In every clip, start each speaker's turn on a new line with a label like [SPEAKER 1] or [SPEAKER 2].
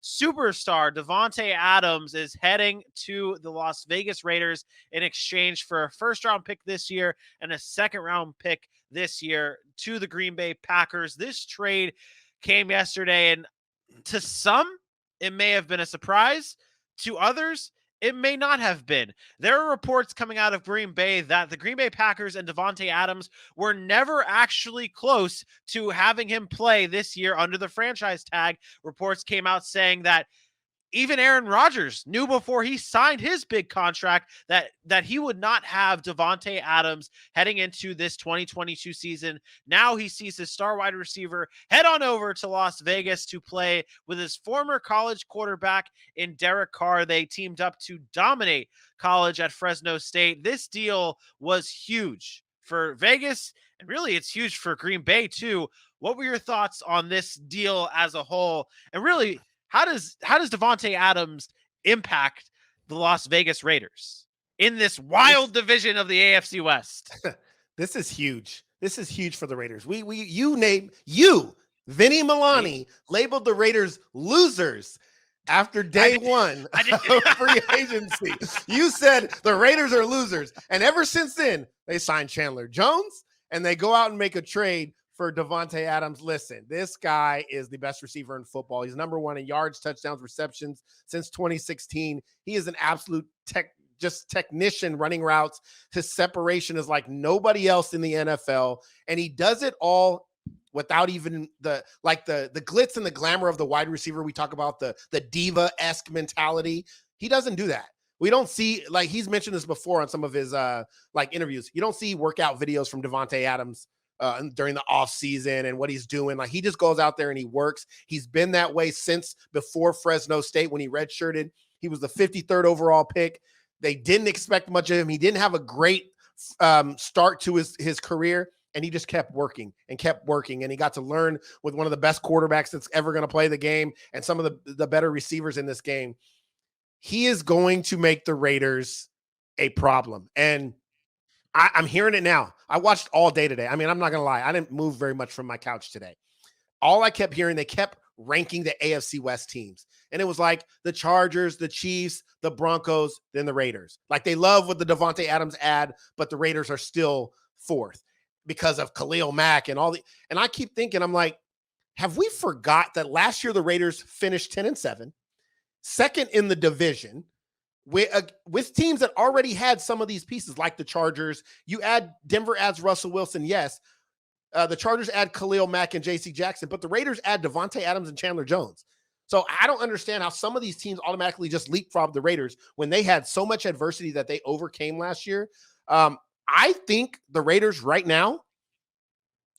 [SPEAKER 1] superstar Davante Adams is heading to the Las Vegas Raiders in exchange for a first-round pick this year and a second-round pick this year to the Green Bay Packers. This trade came yesterday, and to some, it may have been a surprise. To others, it may not have been. There are reports coming out of Green Bay that the Green Bay Packers and Davante Adams were never actually close to having him play this year under the franchise tag. Reports came out saying that even Aaron Rodgers knew before he signed his big contract that he would not have Davante Adams heading into this 2022 season. Now he sees his star wide receiver head on over to Las Vegas to play with his former college quarterback in Derek Carr. They teamed up to dominate college at Fresno State. This deal was huge for Vegas, and really it's huge for Green Bay too. What were your thoughts on this deal as a whole? And really, how does Davante Adams impact the Las Vegas Raiders in this wild division of the AFC West?
[SPEAKER 2] This is huge. This is huge for the Raiders. Vinny Milani labeled the Raiders losers after day one of free agency. You said the Raiders are losers. And ever since then, they signed Chandler Jones and they go out and make a trade for Davante Adams. Listen, this guy is the best receiver in football. He's number one in yards, touchdowns, receptions since 2016. He is an absolute technician running routes. His separation is like nobody else in the NFL, and he does it all without even the glitz and the glamour of the wide receiver. We talk about the diva-esque mentality. He doesn't do that. We don't see, like he's mentioned this before on some of his interviews. You don't see workout videos from Davante Adams during the offseason and what he's doing. Like, he just goes out there and he works. He's been that way since before Fresno State when he redshirted. He was the 53rd overall pick. They didn't expect much of him. He didn't have a great start to his career, and he just kept working. And he got to learn with one of the best quarterbacks that's ever going to play the game and some of the better receivers in this game. He is going to make the Raiders a problem. And I'm hearing it now. I watched all day today. I mean, I'm not going to lie. I didn't move very much from my couch today. All I kept hearing, they kept ranking the AFC West teams. And it was like the Chargers, the Chiefs, the Broncos, then the Raiders. Like, they love what the Davante Adams ad, but the Raiders are still fourth because of Khalil Mack and all the. And I keep thinking, I'm like, have we forgot that last year the Raiders finished 10-7, second in the division, with teams that already had some of these pieces, like the Chargers? Denver adds Russell Wilson, yes. The Chargers add Khalil Mack and J.C. Jackson, but the Raiders add Davante Adams and Chandler Jones. So I don't understand how some of these teams automatically just leapfrog the Raiders when they had so much adversity that they overcame last year. I think the Raiders right now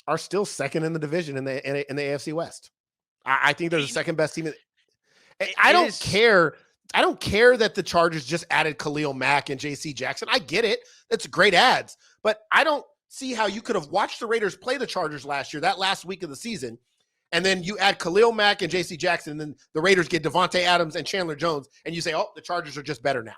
[SPEAKER 2] are still second in the division in the AFC West. I think they're the second best team. I don't care that the Chargers just added Khalil Mack and J.C. Jackson. I get it. That's great ads. But I don't see how you could have watched the Raiders play the Chargers last year, that last week of the season, and then you add Khalil Mack and J.C. Jackson, and then the Raiders get Davante Adams and Chandler Jones, and you say, oh, the Chargers are just better now.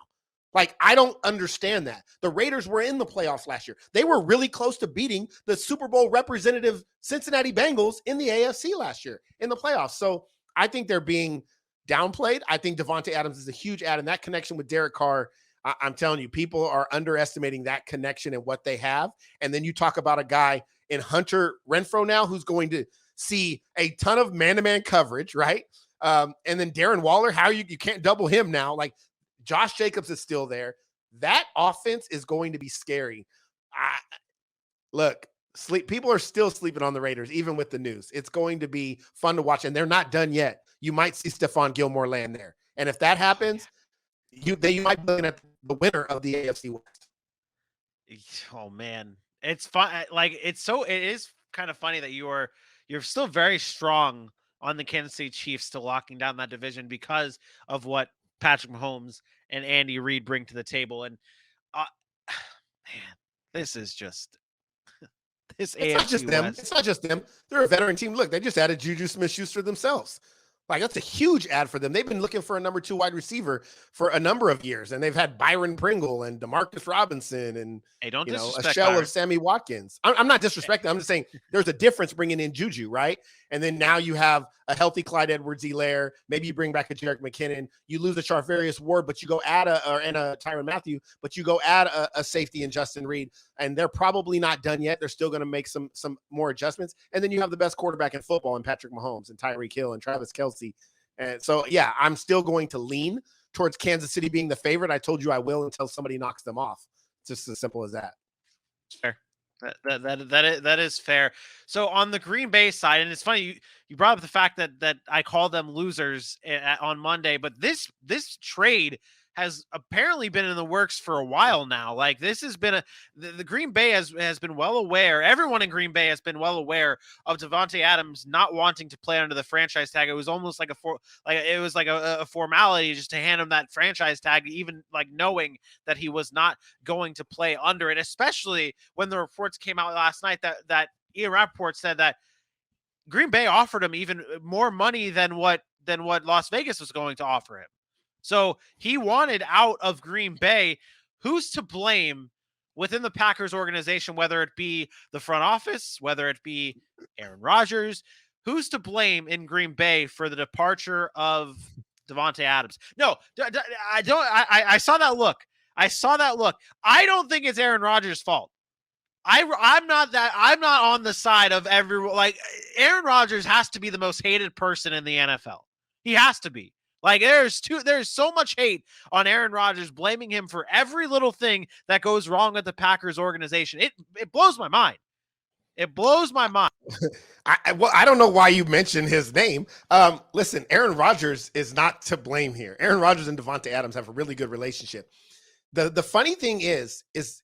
[SPEAKER 2] Like, I don't understand that. The Raiders were in the playoffs last year. They were really close to beating the Super Bowl representative Cincinnati Bengals in the AFC last year in the playoffs. So I think they're being downplayed. I think Davante Adams is a huge add, and that connection with Derek Carr, I'm telling you, people are underestimating that connection and what they have. And then you talk about a guy in Hunter Renfrow now who's going to see a ton of man-to-man coverage, right? And then Darren Waller, how you can't double him now. Like, Josh Jacobs is still there. That offense is going to be scary. People are still sleeping on the Raiders, even with the news. It's going to be fun to watch, and they're not done yet. You might see Stephon Gilmore land there. And if that happens, you might be looking at the winner of the AFC West.
[SPEAKER 1] Oh, man. It's fun. Like, it is kind of funny that you're still very strong on the Kansas City Chiefs to locking down that division because of what Patrick Mahomes and Andy Reid bring to the table. And man, this is just this.
[SPEAKER 2] It's not just them. It's not just them. They're a veteran team. Look, they just added Juju Smith-Schuster themselves. Like, that's a huge ad for them. They've been looking for a number 2 wide receiver for a number of years, and they've had Byron Pringle and Demarcus Robinson and a shell of Sammy Watkins. I'm not disrespecting. I'm just saying there's a difference bringing in Juju, right? And then now you have a healthy Clyde Edwards-Helaire. Maybe you bring back a Jerick McKinnon. You lose a Charvarius Ward, but you go add a Tyrann Mathieu, but you go add a safety in Justin Reed. And they're probably not done yet. They're still going to make some more adjustments. And then you have the best quarterback in football in Patrick Mahomes and Tyreek Hill and Travis Kelce. And so, yeah, I'm still going to lean towards Kansas City being the favorite. I told you I will until somebody knocks them off. It's just as simple as that.
[SPEAKER 1] Fair. That is fair. So on the Green Bay side, and it's funny you brought up the fact that I called them losers on Monday, but this trade has apparently been in the works for a while now. Like this has been the Green Bay has been well aware. Everyone in Green Bay has been well aware of Davante Adams not wanting to play under the franchise tag. It was almost like a formality just to hand him that franchise tag, even like knowing that he was not going to play under it, especially when the reports came out last night that Ian Rappaport said that Green Bay offered him even more money than what Las Vegas was going to offer him. So he wanted out of Green Bay. Who's to blame within the Packers organization, whether it be the front office, whether it be Aaron Rodgers? Who's to blame in Green Bay for the departure of Davante Adams? No, I don't. I saw that look. I don't think it's Aaron Rodgers' fault. I'm not on the side of everyone. Like Aaron Rodgers has to be the most hated person in the NFL. He has to be. Like there's so much hate on Aaron Rodgers, blaming him for every little thing that goes wrong with the Packers organization. It blows my mind. It blows my mind.
[SPEAKER 2] I don't know why you mentioned his name. Listen, Aaron Rodgers is not to blame here. Aaron Rodgers and Davante Adams have a really good relationship. The funny thing is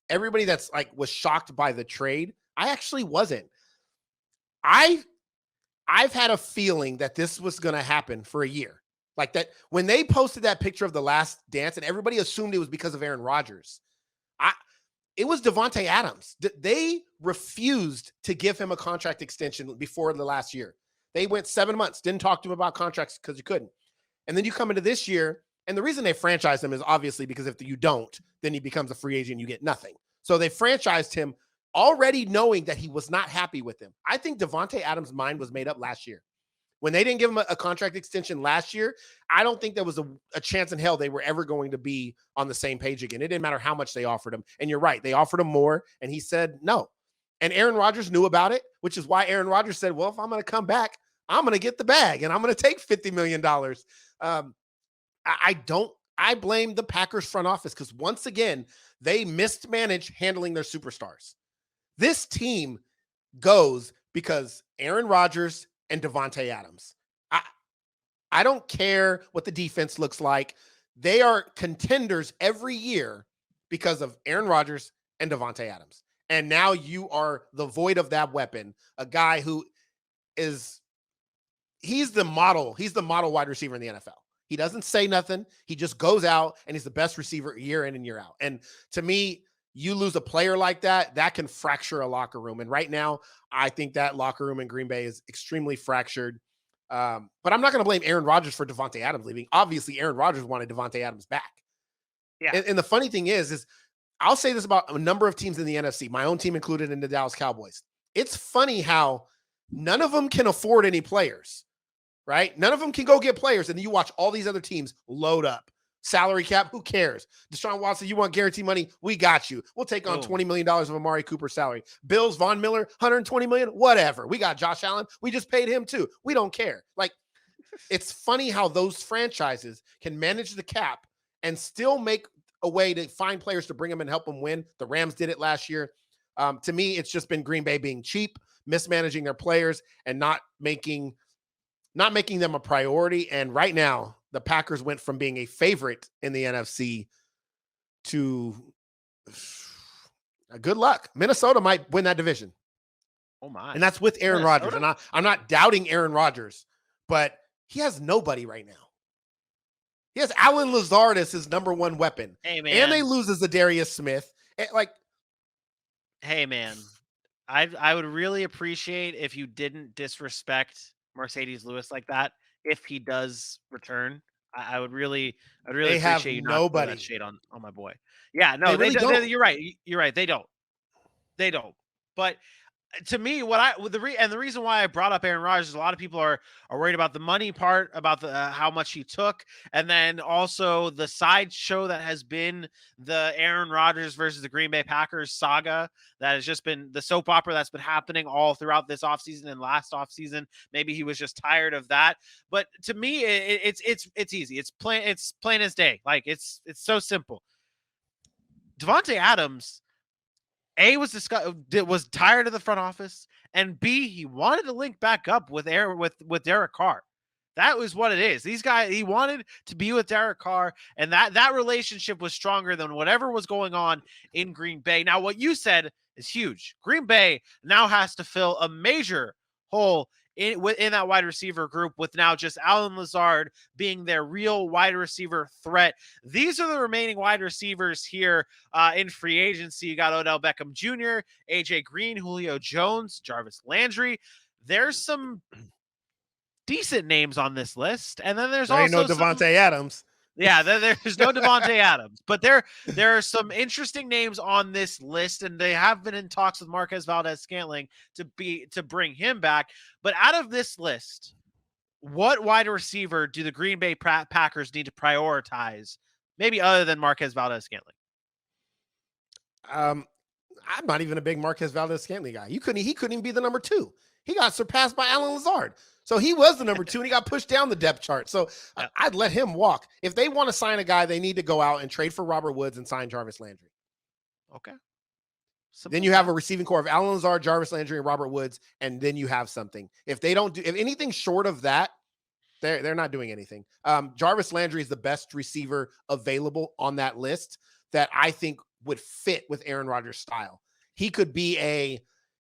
[SPEAKER 2] everybody that's like was shocked by the trade. I actually wasn't. I've had a feeling that this was going to happen for a year. Like that, when they posted that picture of the last dance and everybody assumed it was because of Aaron Rodgers, it was Davante Adams. They refused to give him a contract extension before the last year. They went 7 months, didn't talk to him about contracts because you couldn't. And then you come into this year, and the reason they franchised him is obviously because if you don't, then he becomes a free agent, you get nothing. So they franchised him already knowing that he was not happy with him. I think Davante Adams' mind was made up last year. When they didn't give him a contract extension last year, I don't think there was a chance in hell they were ever going to be on the same page again. It didn't matter how much they offered him. And you're right. They offered him more, and he said no. And Aaron Rodgers knew about it, which is why Aaron Rodgers said, well, if I'm going to come back, I'm going to get the bag, and I'm going to take $50 million. I blame the Packers front office because, once again, they mismanaged handling their superstars. This team goes because Aaron Rodgers and Davante Adams. I don't care what the defense looks like. They are contenders every year because of Aaron Rodgers and Davante Adams. And now you are the void of that weapon, a guy who he's the model wide receiver in the NFL. He doesn't say nothing. He just goes out and he's the best receiver year in and year out. And to me, you lose a player like that can fracture a locker room. And right now, I think that locker room in Green Bay is extremely fractured. But I'm not going to blame Aaron Rodgers for Davante Adams leaving. Obviously, Aaron Rodgers wanted Davante Adams back. Yeah. And the funny thing is I'll say this about a number of teams in the NFC, my own team included in the Dallas Cowboys. It's funny how none of them can afford any players, right? None of them can go get players. And then you watch all these other teams load up. Salary cap, who cares? Deshaun Watson, you want guaranteed money? We got you. We'll take on $20 million of Amari Cooper salary. Bills, Von Miller, $120 million, whatever. We got Josh Allen. We just paid him too. We don't care. Like, it's funny how those franchises can manage the cap and still make a way to find players to bring them and help them win. The Rams did it last year. To me, it's just been Green Bay being cheap, mismanaging their players, and not making them a priority. And right now, the Packers went from being a favorite in the NFC to good luck. Minnesota might win that division.
[SPEAKER 1] Oh my.
[SPEAKER 2] And that's with Aaron Rodgers. And I'm not doubting Aaron Rodgers, but he has nobody right now. He has Alan Lazard as his number one weapon.
[SPEAKER 1] Hey, man.
[SPEAKER 2] And they lose Darius Smith.
[SPEAKER 1] Hey, man. I would really appreciate if you didn't disrespect Mercedes Lewis like that. If he does return, I would really appreciate you not throwing that shade on my boy. Yeah, no, they don't. You're right. They don't. But To me, the reason why I brought up Aaron Rodgers is a lot of people are worried about the money part, about the how much he took, and then also the sideshow that has been the Aaron Rodgers versus the Green Bay Packers saga that has just been the soap opera that's been happening all throughout this offseason and last offseason. Maybe he was just tired of that. But to me, it's easy. It's plain as day. Like it's so simple. Davante Adams was tired of the front office, and B, he wanted to link back up with Derek Carr. That was what it is. These guys, he wanted to be with Derek Carr, and that relationship was stronger than whatever was going on in Green Bay. Now, what you said is huge. Green Bay now has to fill a major hole in that wide receiver group, with now just Allen Lazard being their real wide receiver threat. These are the remaining wide receivers here in free agency. You got Odell Beckham Jr., AJ Green, Julio Jones, Jarvis Landry. There's some decent names on this list, and then there's
[SPEAKER 2] ain't
[SPEAKER 1] also
[SPEAKER 2] no Davante Adams.
[SPEAKER 1] Yeah, there's no Davante Adams, but there are some interesting names on this list, and they have been in talks with Marquez Valdes-Scantling to bring him back. But out of this list, what wide receiver do the Green Bay Packers need to prioritize, maybe other than Marquez Valdes-Scantling?
[SPEAKER 2] I'm not even a big Marquez Valdes-Scantling guy. He couldn't even be the number 2. He got surpassed by Allen Lazard. So he was the number 2, and he got pushed down the depth chart. So I'd let him walk. If they want to sign a guy, they need to go out and trade for Robert Woods and sign Jarvis Landry.
[SPEAKER 1] Okay.
[SPEAKER 2] Simple. Then you have a receiving core of Allen Lazard, Jarvis Landry, and Robert Woods, and then you have something. If they don't do anything short of that, they're not doing anything. Jarvis Landry is the best receiver available on that list that I think would fit with Aaron Rodgers' style. He could be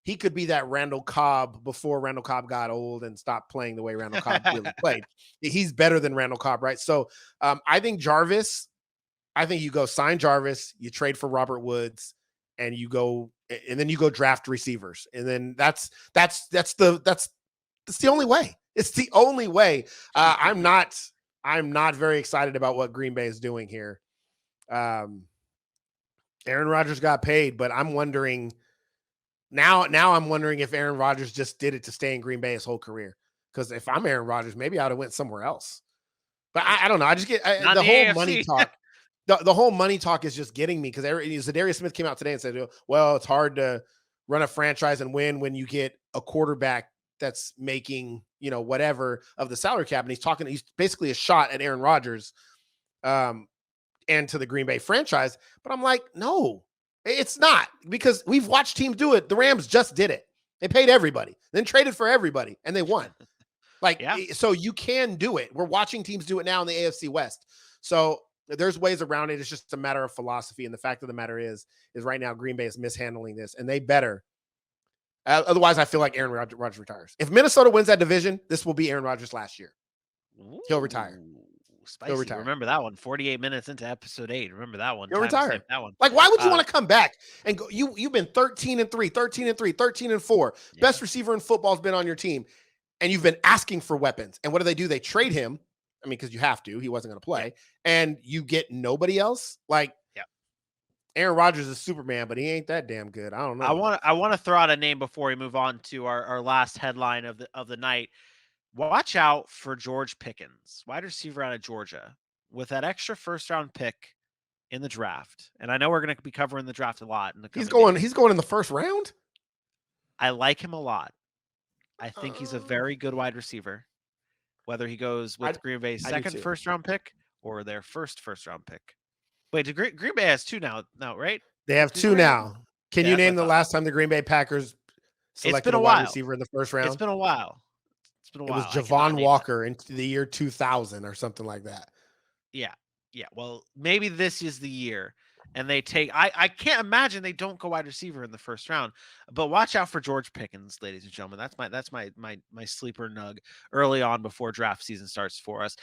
[SPEAKER 2] that Randall Cobb before Randall Cobb got old and stopped playing the way Randall Cobb really played. He's better than Randall Cobb, right? So I think you go sign Jarvis, you trade for Robert Woods, and then you go draft receivers. And then that's the only way. It's the only way. I'm not very excited about what Green Bay is doing here. Aaron Rodgers got paid, but I'm wondering now I'm wondering if Aaron Rodgers just did it to stay in Green Bay his whole career. Because if I'm Aaron Rodgers, maybe I would have went somewhere else. But I don't know. I just get the whole AFC. Money talk. The whole money talk is just getting me, because Zadarius Smith came out today and said, well, it's hard to run a franchise and win when you get a quarterback that's making, whatever of the salary cap. And he's basically a shot at Aaron Rodgers and to the Green Bay franchise. But I'm like, no, it's not, because we've watched teams do it. The Rams just did it. They paid everybody, then traded for everybody, and they won. So you can do it. We're watching teams do it now in the AFC West. So there's ways around it. It's just a matter of philosophy. And the fact of the matter is right now Green Bay is mishandling this, and they better. Otherwise, I feel like Aaron Rodgers retires. If Minnesota wins that division, this will be Aaron Rodgers' last year. He'll retire.
[SPEAKER 1] Spicy. He'll retire. Remember that one. 48 minutes into episode 8. Remember that one.
[SPEAKER 2] He'll retire.
[SPEAKER 1] That one.
[SPEAKER 2] Like, why would you want to come back and go? You've been 13-3, 13-3, 13-4. Yeah. Best receiver in football has been on your team, and you've been asking for weapons. And what do? They trade him. I mean, because you have to. He wasn't going to play, and you get nobody else. Like, Aaron Rodgers is Superman, but he ain't that damn good. I don't know.
[SPEAKER 1] I want to throw out a name before we move on to our last headline of the night. Watch out for George Pickens, wide receiver out of Georgia, with that extra first-round pick in the draft. And I know we're going to be covering the draft a lot. He's going
[SPEAKER 2] in the first round?
[SPEAKER 1] I like him a lot. I think he's a very good wide receiver, whether he goes with Green Bay's second first-round pick or their first-round pick. Wait, Green Bay has 2 now, right?
[SPEAKER 2] They have 2 now. Can you name the last time the Green Bay Packers selected a wide receiver in the first round?
[SPEAKER 1] It's been a while.
[SPEAKER 2] It was Javon Walker in the year 2000 or something like that.
[SPEAKER 1] Yeah. Well, maybe this is the year, and they take. I can't imagine they don't go wide receiver in the first round. But watch out for George Pickens, ladies and gentlemen. That's my sleeper nug early on before draft season starts for us.